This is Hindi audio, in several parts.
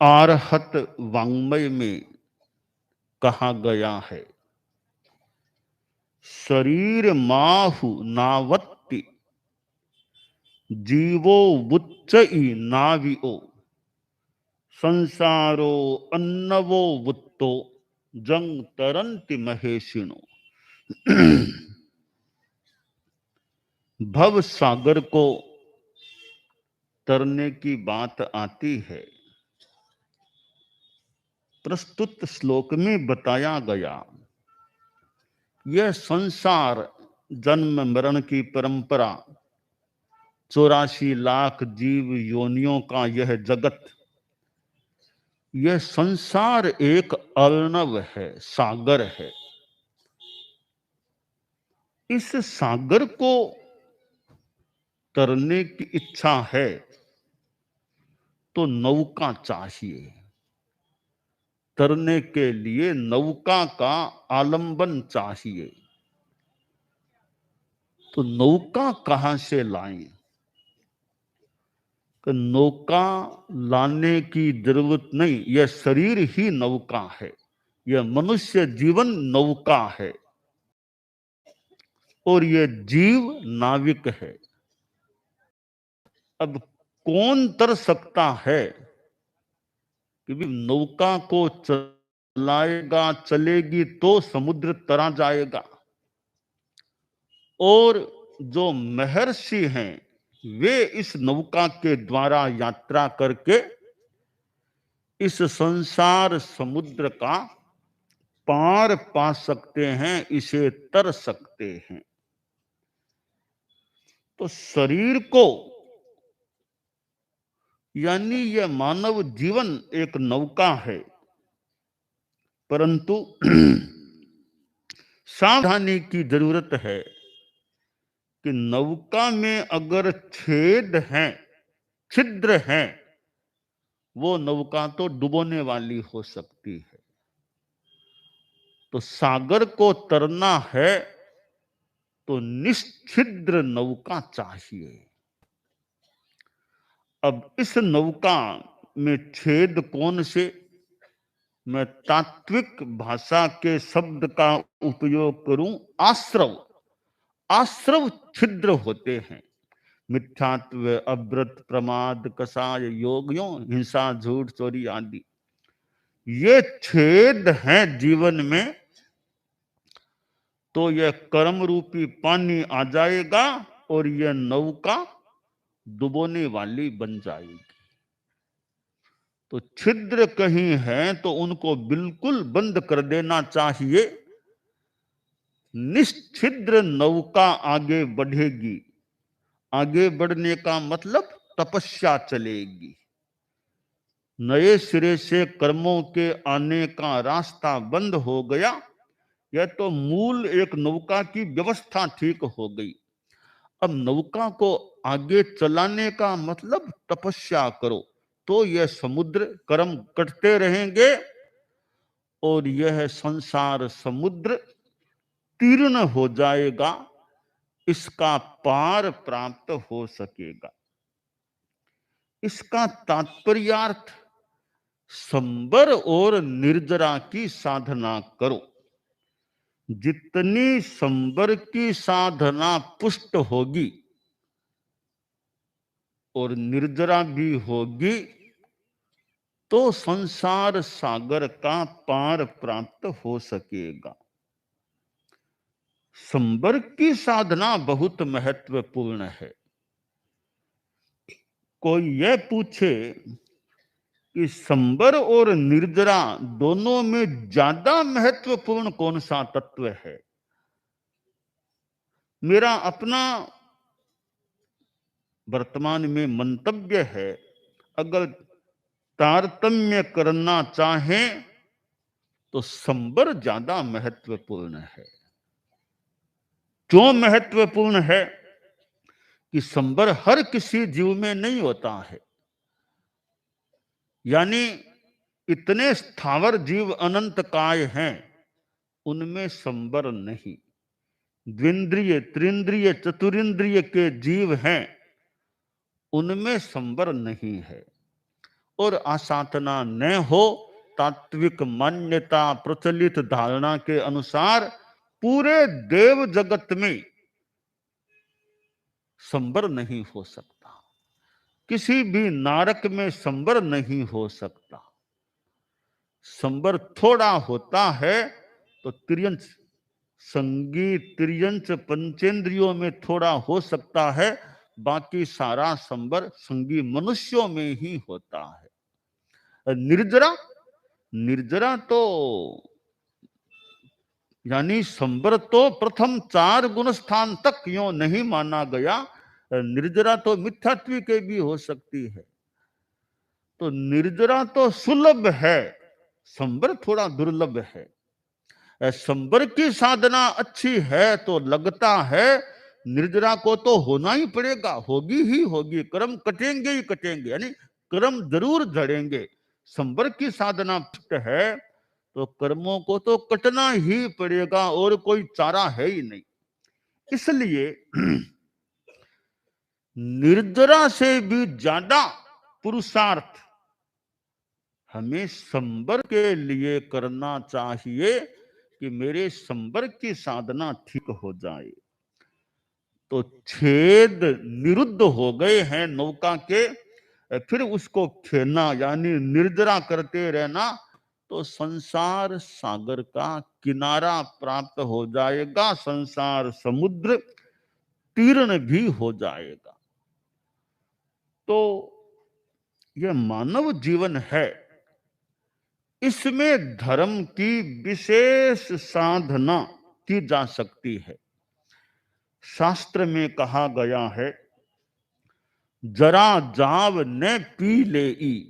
आरहत वाङ्मय में कहा गया है, शरीर माहु नावत्ति जीवो वुच्चई नाविओ संसारो अन्नवो वुत्तो जंग तरंति महेशिनो। भव सागर को तरने की बात आती है। प्रस्तुत श्लोक में बताया गया, यह संसार जन्म मरण की परंपरा, 84 लाख जीव योनियों का यह जगत, यह संसार एक अर्णव है, सागर है। इस सागर को तरने की इच्छा है तो नौका चाहिए। तरने के लिए नौका का आलंबन चाहिए। तो नौका कहां से लाएं? तो नौका लाने की जरूरत नहीं, यह शरीर ही नौका है, यह मनुष्य जीवन नौका है और यह जीव नाविक है। अब कौन तर सकता है कि नौका को चलाएगा, चलेगी तो समुद्र तरा जाएगा। और जो महर्षि हैं वे इस नौका के द्वारा यात्रा करके इस संसार समुद्र का पार पा सकते हैं, इसे तर सकते हैं। तो शरीर को यानी यह मानव जीवन एक नौका है, परंतु सावधानी की जरूरत है कि नौका में अगर छेद हैं, छिद्र हैं, वो नौका तो डुबोने वाली हो सकती है। तो सागर को तरना है तो निश्छिद्र नौका चाहिए। अब इस नौका में छेद कौन से? मैं तात्विक भाषा के शब्द का उपयोग करूं, आश्रव। आश्रव छिद्र होते हैं, मिथ्यात्व, अव्रत, प्रमाद, कसाय, योगियों, हिंसा, झूठ, चोरी आदि। ये छेद हैं जीवन में, तो यह कर्म रूपी पानी आ जाएगा और यह नौका डुबोने वाली बन जाएगी। तो छिद्र कहीं है तो उनको बिल्कुल बंद कर देना चाहिए। निश्छिद्र नौका आगे बढ़ेगी। आगे बढ़ने का मतलब तपस्या चलेगी। नए सिरे से कर्मों के आने का रास्ता बंद हो गया, यह तो मूल एक नौका की व्यवस्था ठीक हो गई। अब नौका को आगे चलाने का मतलब तपस्या करो, तो यह समुद्र कर्म कटते रहेंगे और यह संसार समुद्र तीर्ण हो जाएगा, इसका पार प्राप्त हो सकेगा। इसका तात्पर्यार्थ संबर और निर्जरा की साधना करो। जितनी संबर की साधना पुष्ट होगी और निर्जरा भी होगी, तो संसार सागर का पार प्राप्त हो सकेगा। संबर की साधना बहुत महत्वपूर्ण है। कोई यह पूछे कि संबर और निर्जरा दोनों में ज्यादा महत्वपूर्ण कौन सा तत्व है? मेरा अपना वर्तमान में मंतव्य है, अगर तारतम्य करना चाहें तो संबर ज्यादा महत्वपूर्ण है। क्यों महत्वपूर्ण है? कि संबर हर किसी जीव में नहीं होता है। यानी इतने स्थावर जीव अनंत काय हैं, उनमें संबर नहीं। द्विंद्रिय, त्रिंद्रिय, चतुरिंद्रिय के जीव हैं, उनमें संबर नहीं है। और आसाधना न हो, तात्विक मान्यता प्रचलित धारणा के अनुसार पूरे देव जगत में संबर नहीं हो सकता, किसी भी नारक में संबर नहीं हो सकता। संबर थोड़ा होता है तो त्रियंच, संगीत त्रियंच पंचेंद्रियों में थोड़ा हो सकता है, बाकी सारा संबर संगी मनुष्यों में ही होता है। निर्जरा, निर्जरा तो यानी संबर तो प्रथम 4 गुण स्थान तक यो नहीं माना गया। निर्जरा तो मिथ्यात्वी के भी हो सकती है। तो निर्जरा तो सुलभ है, संबर थोड़ा दुर्लभ है। संबर की साधना अच्छी है तो लगता है निर्जरा को तो होना ही पड़ेगा, होगी ही होगी, कर्म कटेंगे ही कटेंगे, यानी कर्म जरूर झड़ेंगे। संबर की साधना फिट है तो कर्मों को तो कटना ही पड़ेगा और कोई चारा है ही नहीं। इसलिए निर्जरा से भी ज्यादा पुरुषार्थ हमें संबर के लिए करना चाहिए कि मेरे संबर की साधना ठीक हो जाए। तो छेद निरुद्ध हो गए हैं नौका के, फिर उसको खेलना यानी निर्जरा करते रहना, तो संसार सागर का किनारा प्राप्त हो जाएगा, संसार समुद्र तीर्ण भी हो जाएगा। तो यह मानव जीवन है, इसमें धर्म की विशेष साधना की जा सकती है। शास्त्र में कहा गया है, जरा जाव न पी लेई,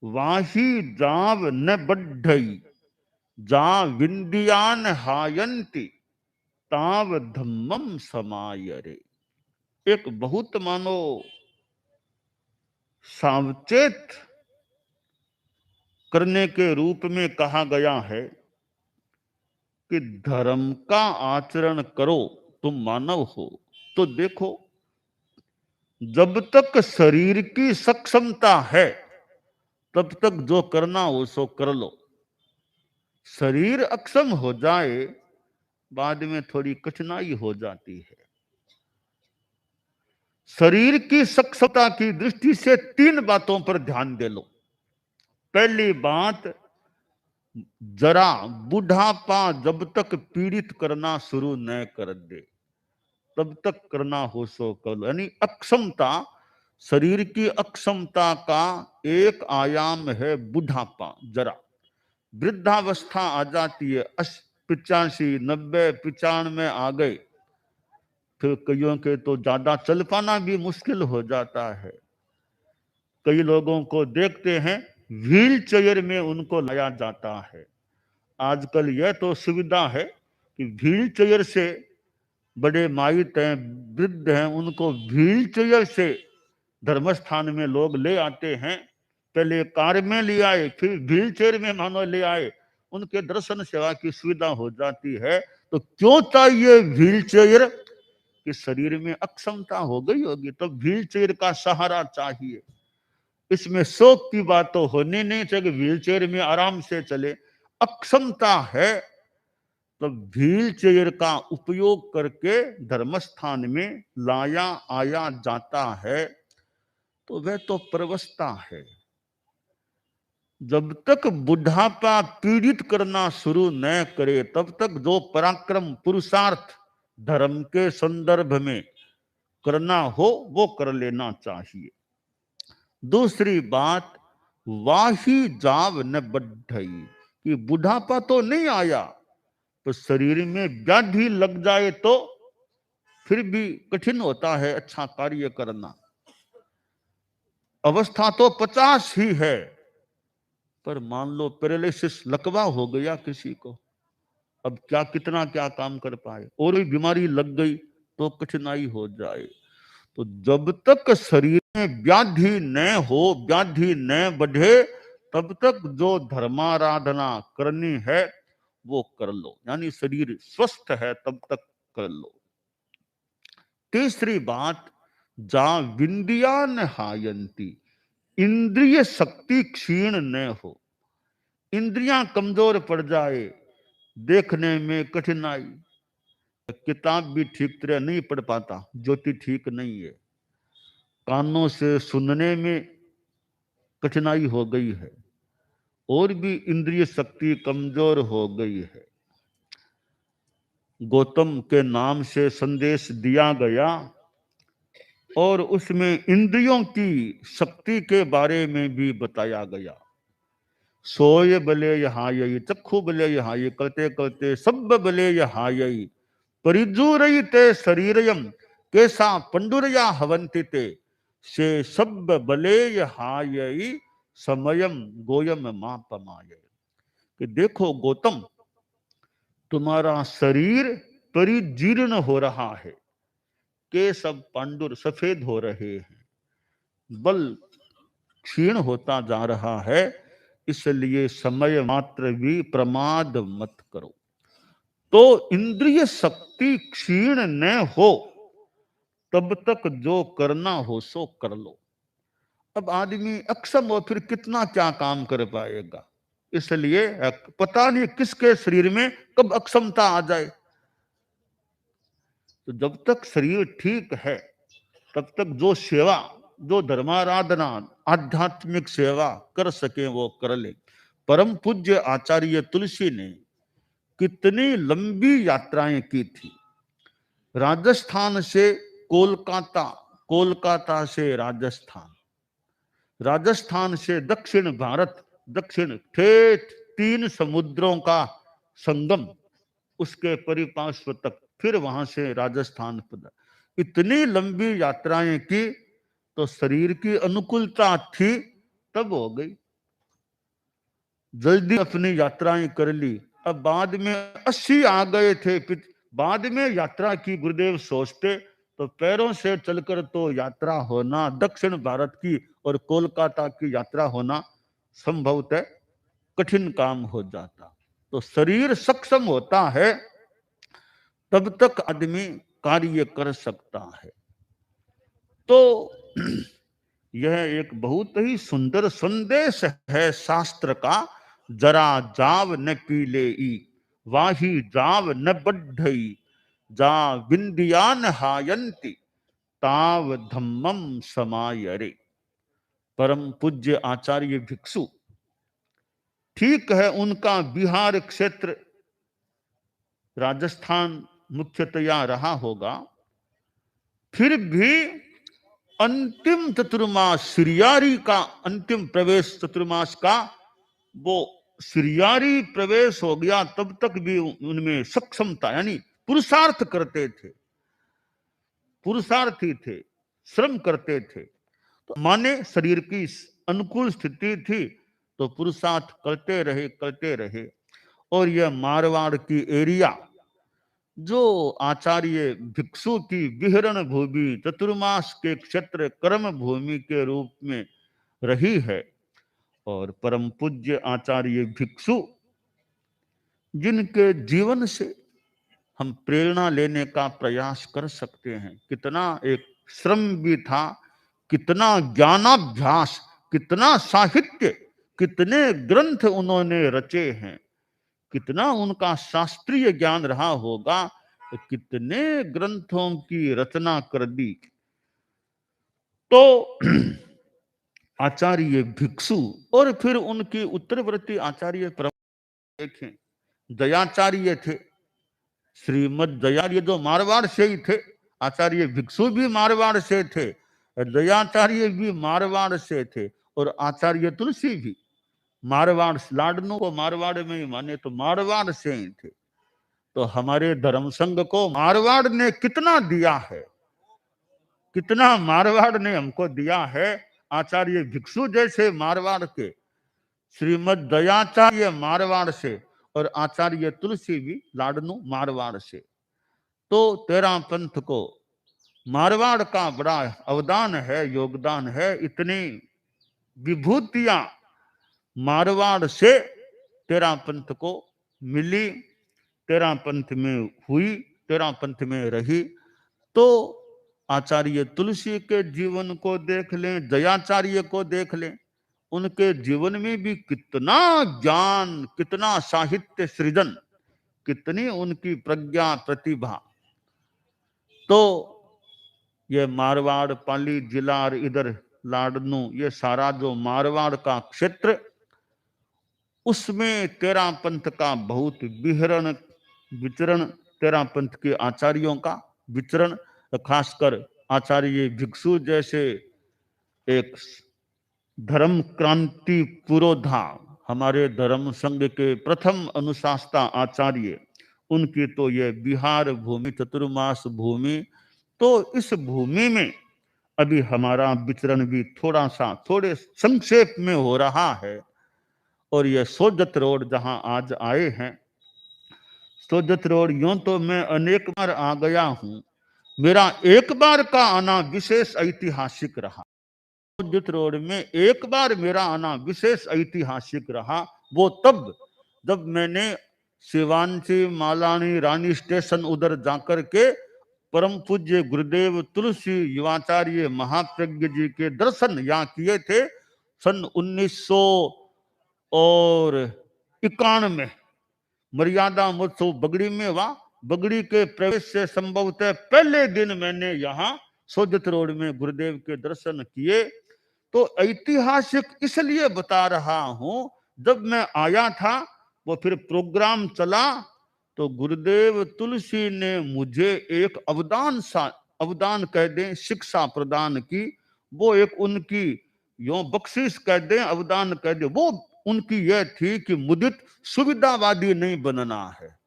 वाही जाव न बढ़ई, जा विंदियान हायंती, ताव धम्मम समायरे। एक बहुत मानो सावचेत करने के रूप में कहा गया है कि धर्म का आचरण करो, तुम मानव हो तो देखो, जब तक शरीर की सक्षमता है तब तक जो करना हो सो कर लो। शरीर अक्षम हो जाए बाद में थोड़ी कठिनाई हो जाती है। शरीर की सक्षमता की दृष्टि से 3 बातों पर ध्यान दे लो। पहली बात, जरा बुढ़ापा जब तक पीड़ित करना शुरू न कर दे तब तक करना हो सो कर लो। यानी अक्षमता, शरीर की अक्षमता का एक आयाम है बुढ़ापा, जरा। वृद्धावस्था आ जाती है, 85, 90, 95 आ गए, फिर कईयों के तो ज्यादा चल पाना भी मुश्किल हो जाता है। कई लोगों को देखते हैं व्हील चेयर में उनको लाया जाता है। आजकल यह तो सुविधा है कि व्हील चेयर से बड़े माइट हैं, वृद्ध हैं, उनको व्हील चेयर से धर्मस्थान में लोग ले आते हैं। पहले कार में ले आए, फिर व्हील चेयर में मानो ले आए, उनके दर्शन सेवा की सुविधा हो जाती है। तो क्यों चाहिए व्हील चेयर? कि शरीर में अक्षमता हो गई होगी तो व्हील चेयर का सहारा चाहिए। इसमें शोक की बात तो होनी नहीं चाहिए, व्हील चेयर में आराम से चले। अक्षमता है तो व्हील चेयर का उपयोग करके धर्मस्थान में लाया आया जाता है, तो वह तो प्रवस्था है। जब तक बुढ़ापा पीड़ित करना शुरू न करे तब तक जो पराक्रम पुरुषार्थ धर्म के संदर्भ में करना हो वो कर लेना चाहिए। दूसरी बात, वाही जाव न बढ़ई, कि बुढ़ापा तो नहीं आया तो शरीर में व्याधि लग जाए तो फिर भी कठिन होता है अच्छा कार्य करना। अवस्था तो 50 ही है, पर मान लो पैरालिसिस, लकवा हो गया किसी को, अब क्या कितना क्या काम कर पाए, और भी बीमारी लग गई तो कठिनाई हो जाए। तो जब तक शरीर में व्याधि न हो, व्याधि न बढ़े, तब तक जो धर्माराधना करनी है वो कर लो, यानी शरीर स्वस्थ है तब तक कर लो। तीसरी बात, जा विंदियान हायंती, इंद्रिय शक्ति क्षीण न हो, इंद्रियां कमजोर पड़ जाए, देखने में कठिनाई, किताब भी ठीक तरह नहीं पढ़ पाता, ज्योति ठीक नहीं है, कानों से सुनने में कठिनाई हो गई है, और भी इंद्रिय शक्ति कमजोर हो गई है। गौतम के नाम से संदेश दिया गया और उसमें इंद्रियों की शक्ति के बारे में भी बताया गया। सोय बले यहाँ यही, चक्षु बले यहाँ ये, करते करते सब बले यहाँ यही, परिजूरई ते शरीरयम कैसा पंडुरया हवंति ते, से सब बले यहाँ यही समयम गोयम मापमाय। कि देखो गौतम, तुम्हारा शरीर परिजीर्ण हो रहा है, के सब पांडुर सफेद हो रहे हैं, बल क्षीण होता जा रहा है, इसलिए समय मात्र भी प्रमाद मत करो। तो इंद्रिय शक्ति क्षीण न हो तब तक जो करना हो सो कर लो। अब आदमी अक्षम हो फिर कितना क्या काम कर पाएगा, इसलिए पता नहीं किसके शरीर में कब अक्षमता आ जाए। तो जब तक शरीर ठीक है तब तक जो सेवा, जो धर्माराधना, आध्यात्मिक सेवा कर सके वो कर ले। परम पूज्य आचार्य तुलसी ने कितनी लंबी यात्राएं की थी, राजस्थान से कोलकाता, कोलकाता से राजस्थान, राजस्थान से दक्षिण भारत, दक्षिण ठेठ 3 समुद्रों का संगम, उसके परिपार्श्व तक, फिर वहां से राजस्थान पहुंचा। इतनी लंबी यात्राएं की तो शरीर की अनुकूलता थी तब हो गई, जल्दी अपनी यात्राएं कर ली। अब बाद में 80 आ गए थे, बाद में यात्रा की गुरुदेव सोचते तो पैरों से चलकर तो यात्रा होना, दक्षिण भारत की और कोलकाता की यात्रा होना संभवतः कठिन काम हो जाता। तो शरीर सक्षम होता है तब तक आदमी कार्य कर सकता है। तो यह एक बहुत ही सुंदर संदेश है शास्त्र का। जरा जाव न पीले ई, वाही जाव न बढ़ई, जा विंदियान हायंती, ताव धम्मम समायरे। परम पूज्य आचार्य भिक्षु, ठीक है उनका बिहार क्षेत्र राजस्थान मुख्यतया रहा होगा, फिर भी अंतिम चतुर्मास सिरियारी का, अंतिम प्रवेश चतुर्मास का वो सिरियारी प्रवेश हो गया, तब तक भी उनमें सक्षमता, यानी पुरुषार्थ करते थे, पुरुषार्थी थे, श्रम करते थे। तो माने शरीर की अनुकूल स्थिति थी तो पुरुषार्थ करते रहे। और यह मारवाड़ की एरिया जो आचार्य भिक्षु की विहरण भूमि, चतुर्मास के क्षेत्र कर्म भूमि के रूप में रही है। और परम पूज्य आचार्य भिक्षु जिनके जीवन से हम प्रेरणा लेने का प्रयास कर सकते हैं, कितना एक श्रम भी था, कितना ज्ञानाभ्यास, कितना साहित्य, कितने ग्रंथ उन्होंने रचे हैं, कितना उनका शास्त्रीय ज्ञान रहा होगा, तो कितने ग्रंथों की रचना कर दी। तो आचार्य भिक्षु और फिर उनके उत्तरवर्ती आचार्य देखें, दयाचार्य थे, श्रीमद दयाचार्य जो मारवाड़ से ही थे, आचार्य भिक्षु भी मारवाड़ से थे, दयाचार्य भी मारवाड़ से थे, और आचार्य तुलसी भी मारवाड़, लाडनू को मारवाड़ में ही माने तो मारवाड़ से ही थे। तो हमारे धर्म संघ को मारवाड़ ने कितना दिया है, कितना मारवाड़ ने हमको दिया है। आचार्य भिक्षु जैसे मारवाड़ के, श्रीमद दयाचार्य मारवाड़ से, और आचार्य तुलसी भी लाडनू मारवाड़ से। तो तेरा पंथ को मारवाड़ का बड़ा अवदान है, योगदान है। इतनी विभूतियां मारवाड़ से तेरा पंथ को मिली, तेरा पंथ में हुई, तेरा पंथ में रही। तो आचार्य तुलसी के जीवन को देख लें, जयाचार्य को देख लें, उनके जीवन में भी कितना ज्ञान, कितना साहित्य सृजन, कितनी उनकी प्रज्ञा प्रतिभा। तो ये मारवाड़, पाली, जिलार, इधर लाडनू, ये सारा जो मारवाड़ का क्षेत्र, उसमें तेरा पंथ का बहुत विचरण, तेरा पंथ के आचार्यों का विचरण, खासकर आचार्य भिक्षु जैसे एक धर्म क्रांति पुरोधा, हमारे धर्म संघ के प्रथम अनुशासता आचार्य, उनकी तो ये बिहार भूमि, चतुर्मास भूमि। तो इस भूमि में अभी हमारा विचरण भी थोड़े संक्षेप में हो रहा है। और ये सोजत रोड जहां आज आए हैं, सोजत रोड यूं तो मैं अनेक बार आ गया हूं, मेरा एक बार का आना विशेष ऐतिहासिक रहा। सोजत रोड में एक बार मेरा आना विशेष ऐतिहासिक रहा। वो तब जब मैंने शिवांशी, मालानी, रानी स्टेशन उधर जाकर के परम पूज्य गुरुदेव तुलसी युवाचार्य महाप्रज्ञ जी के दर्शन यहाँ किए थे। सन 1991 मर्यादा महोत्सव बगड़ी में हुआ। बगड़ी के प्रवेश से संभवतः पहले दिन मैंने यहाँ सोजत रोड में गुरुदेव के दर्शन किए। तो ऐतिहासिक इसलिए बता रहा हूं, जब मैं आया था वो फिर प्रोग्राम चला तो गुरुदेव तुलसी ने मुझे एक अवदान कह दें, शिक्षा प्रदान की। वो एक उनकी यो बख्शिश कह दें, अवदान कह दें, वो उनकी यह थी कि मुदित सुविधावादी नहीं बनना है।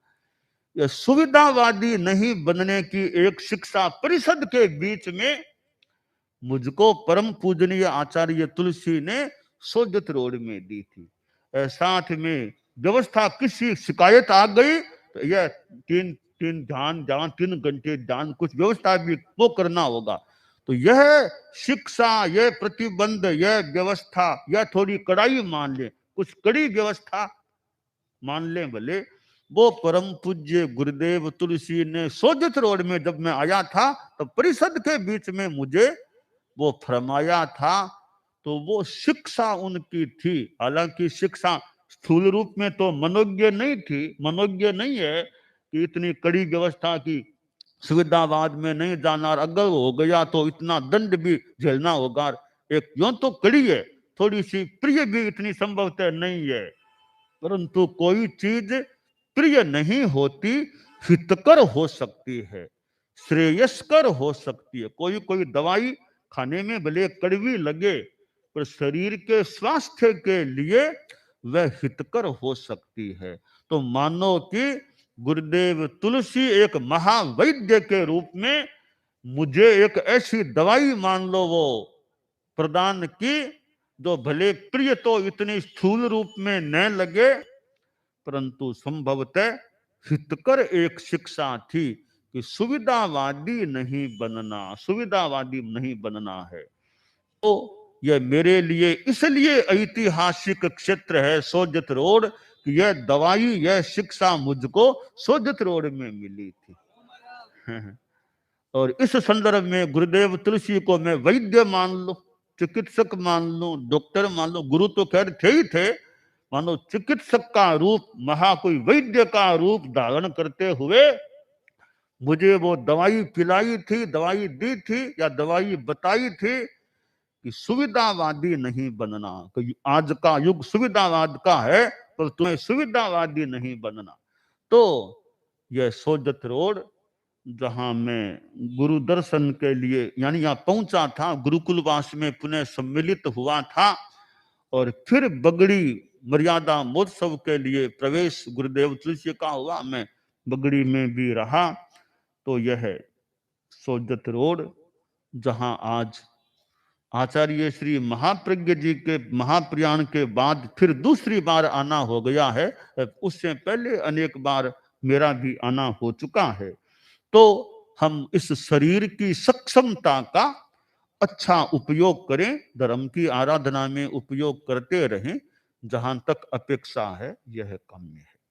यह सुविधावादी नहीं बनने की एक शिक्षा परिषद के बीच में मुझको परम पूजनीय आचार्य तुलसी ने सोजत रोड में दी थी। साथ में व्यवस्था, किसी शिकायत आ गई तो यह तीन ध्यान 3 घंटे ध्यान, कुछ व्यवस्था भी वो करना होगा। तो यह शिक्षा, यह प्रतिबंध, यह व्यवस्था, यह थोड़ी कड़ाई मान ले, कुछ कड़ी व्यवस्था मान ले भले, वो परम पूज्य गुरुदेव तुलसी ने सोजत रोड में जब मैं आया था तो परिषद के बीच में मुझे वो फरमाया था। तो वो शिक्षा उनकी थी। हालांकि शिक्षा स्थूल रूप में तो मनोज्ञ नहीं थी, मनोज्ञ नहीं है कि इतनी कड़ी व्यवस्था की, सुविधावाद में नहीं जाना, अगर हो गया तो इतना दंड भी झेलना होगा। एक यूं तो कड़ी है, थोड़ी सी प्रिय भी इतनी संभवतः नहीं है, परंतु कोई चीज प्रिय नहीं होती, हितकर हो सकती है, श्रेयस्कर हो सकती है। कोई दवाई खाने में भले कड़वी लगे पर शरीर के स्वास्थ्य के लिए वह हितकर हो सकती है। तो मानो कि गुरुदेव तुलसी एक महावैद्य के रूप में मुझे एक ऐसी दवाई मान लो वो प्रदान की, जो भले प्रिय तो इतनी स्थूल रूप में न लगे, परंतु संभवतः हितकर एक शिक्षा थी कि सुविधावादी नहीं बनना, सुविधावादी नहीं बनना है। तो यह मेरे लिए इसलिए ऐतिहासिक क्षेत्र है सोजत रोड कि यह दवाई, यह शिक्षा मुझको सोजत रोड में मिली थी। और इस संदर्भ में गुरुदेव तुलसी को मैं वैद्य मान लो, चिकित्सक मान लो, डॉक्टर मान लो, गुरु तो खैर थे ही थे, मानो चिकित्सक का रूप, कोई वैद्य का रूप धारण करते हुए मुझे वो दवाई पिलाई थी, दवाई दी थी या दवाई बताई थी कि सुविधावादी नहीं बनना, कि आज का युग सुविधावाद का है, पर तुम्हें सुविधावादी नहीं बनना। तो यह सोजत रोड जहां मैं गुरु दर्शन के लिए यानी यहाँ पहुंचा था, गुरुकुलवास में पुनः सम्मिलित हुआ था, और फिर बगड़ी मर्यादा महोत्सव के लिए प्रवेश गुरुदेव तुलसी का हुआ, मैं बगड़ी में भी रहा। तो यह सोजत रोड जहां आज आचार्य श्री महाप्रज्ञ जी के महाप्रयाण के बाद फिर दूसरी बार आना हो गया है, उससे पहले अनेक बार मेरा भी आना हो चुका है। तो हम इस शरीर की सक्षमता का अच्छा उपयोग करें, धर्म की आराधना में उपयोग करते रहें, जहां तक अपेक्षा है यह कम है।